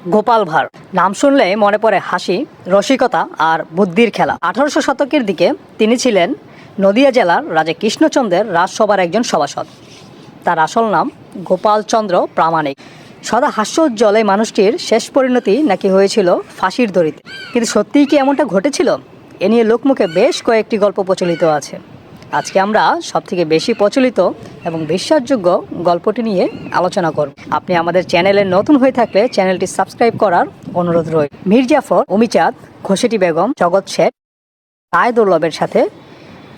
গোপাল ভাঁড় নাম শুনলেই মনে পড়ে হাসি, রসিকতা আর বুদ্ধির খেলা। 1800 শতকের দিকে তিনি ছিলেন নদিয়া জেলার রাজা কৃষ্ণচন্দ্রের রাজসভার একজন সভাসদ। তার আসল নাম গোপালচন্দ্র প্রামাণিক। সদা হাস্যোজ্জ্বল এই মানুষটির শেষ পরিণতি নাকি হয়েছিল ফাঁসির দড়িতে। কিন্তু সত্যিই কি এমনটা ঘটেছিল? এ নিয়ে লোকমুখে বেশ কয়েকটি গল্প প্রচলিত আছে। আজকে আমরা সবথেকে বেশি প্রচলিত এবং বিশ্বাসযোগ্য গল্পটি নিয়ে আলোচনা করব। আপনি আমাদের চ্যানেলে নতুন হয়ে থাকলে চ্যানেলটি সাবস্ক্রাইব করার অনুরোধ রইল। মীর জাফর, অমিচাঁদ, ঘসেটি বেগম, জগৎ শেঠ, রায় দুর্লভের সাথে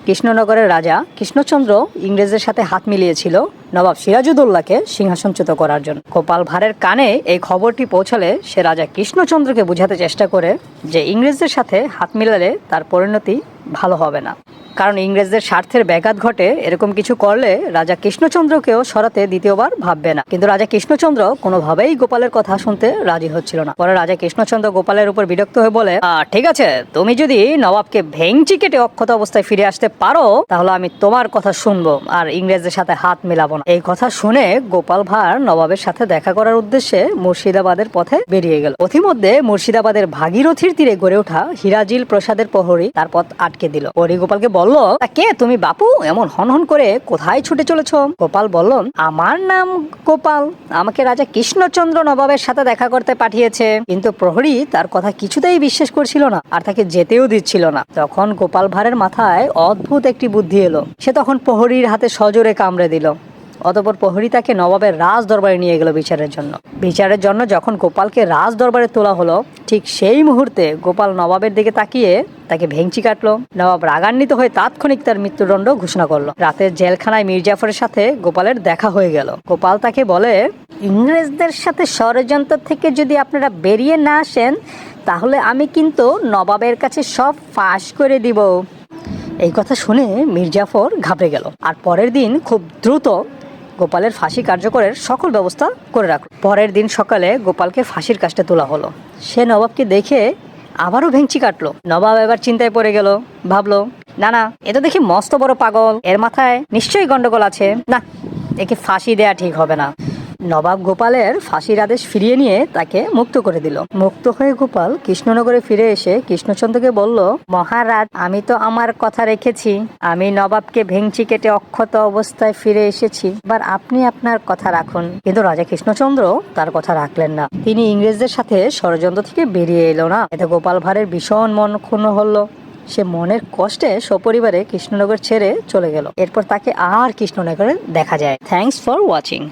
কৃষ্ণনগরের রাজা কৃষ্ণচন্দ্র ইংরেজদের সাথে হাত মিলিয়েছিল নবাব সিরাজউদ্দৌলাকে সিংহাসনচ্যুত করার জন্য। গোপাল ভাঁড়ের কানে এই খবরটি পৌঁছালে সে রাজা কৃষ্ণচন্দ্রকে বোঝাতে চেষ্টা করে যে ইংরেজদের সাথে হাত মিলালে তার পরিণতি ভালো হবে না, কারণ ইংরেজদের স্বার্থের ব্যাঘাত ঘটে। এরকম কিছু করলে রাজা কৃষ্ণচন্দ্রকেও সরাতে দ্বিতীয়বার ভাববে না। কিন্তু রাজা কৃষ্ণচন্দ্র কোনোভাবেই গোপালের কথা শুনতে রাজি হচ্ছিল না। পরে রাজা কৃষ্ণচন্দ্র গোপালের উপর বিরক্ত হয়ে বলে, ঠিক আছে, তুমি যদি নবাবকে ভেঙচি কেটে অক্ষত অবস্থায় ফিরে আসতে পারো তাহলে আমি তোমার কথা শুনবো আর ইংরেজদের সাথে হাত মেলাবো না। এই কথা শুনে গোপাল ভাঁড় নবাবের সাথে দেখা করার উদ্দেশ্যে মুর্শিদাবাদের পথে বেরিয়ে গেল। পথিমধ্যে মুর্শিদাবাদের ভাগীরথীর তীরে গড়ে ওঠা হিরাজিল প্রসাদের প্রহরী তার পথ আটকে দিল। পরী গোপালকে বলল, কে তুমি বাপু? এমন হনহন করে কোথায় ছুটে চলেছ? গোপাল বলল, আমার নাম গোপাল, আমাকে রাজা কৃষ্ণচন্দ্র নবাবের সাথে দেখা করতে পাঠিয়েছে। কিন্তু প্রহরী তার কথা কিছুতেই বিশ্বাস করছিল না আর তাকে যেতেও দিচ্ছিল না। তখন গোপাল ভাঁড়ের মাথায় অদ্ভুত একটি বুদ্ধি এলো। সে তখন প্রহরীর হাতে সজোরে কামড়ে দিল। অতঃপর প্রহরী তাকে নবাবের রাজ দরবারে নিয়ে গেল বিচারের জন্য। যখন গোপালকে রাজ দরবারে তোলা হলো, ঠিক সেই মুহূর্তে গোপাল নবাবের দিকে তাকিয়ে তাকে ভেঙচি কাটলো। নবাব রাগান্বিত হয়ে তাৎক্ষণিক তার মৃত্যুদণ্ড ঘোষণা করলো। রাতের জেলখানায় মীর জাফরের সাথে গোপালের দেখা হয়ে গেল। গোপাল তাকে বলে, ইংরেজদের সাথে ষড়যন্ত্র থেকে যদি আপনারা বেরিয়ে না আসেন তাহলে আমি কিন্তু নবাবের কাছে সব ফাঁস করে দিব। এই কথা শুনে মীর জাফর ঘাবড়ে গেল আর পরের দিন খুব দ্রুত গোপালের ফাঁসি কার্যকরের সকল ব্যবস্থা করে রাখল। পরের দিন সকালে গোপালকে ফাঁসির কাস্টে তোলা হলো। সে নবাবকে দেখে আবারও ভেঙচি কাটলো। নবাব এবার চিন্তায় পড়ে গেল, ভাবলো, না, এ তো দেখি মস্ত বড় পাগল, এর মাথায় নিশ্চয়ই গন্ডগোল আছে, না, একে ফাঁসি দেয়া ঠিক হবে না। নবাব গোপালের ফাঁসির আদেশ ফিরিয়ে নিয়ে তাকে মুক্ত করে দিল। মুক্ত হয়ে গোপাল কৃষ্ণনগরে ফিরে এসে কৃষ্ণচন্দ্রকে বলল, মহারাজ, আমি তো আমার কথা রেখেছি। আমি নবাবকে ভেঙচি কেটে অক্ষত অবস্থায় ফিরে এসেছি। এবার আপনি আপনার কথা রাখুন। কিন্তু রাজা কৃষ্ণচন্দ্র তার কথা রাখলেন না। তিনি ইংরেজদের সাথে ষড়যন্ত্র থেকে বেরিয়ে এলো না। এতে গোপাল ভাঁড়ের ভীষণ মন ক্ষুণ্ণ হলো। সে মনের কষ্টে সপরিবারে কৃষ্ণনগর ছেড়ে চলে গেল। এরপর তাকে আর কৃষ্ণনগরে দেখা যায়। Thanks for watching.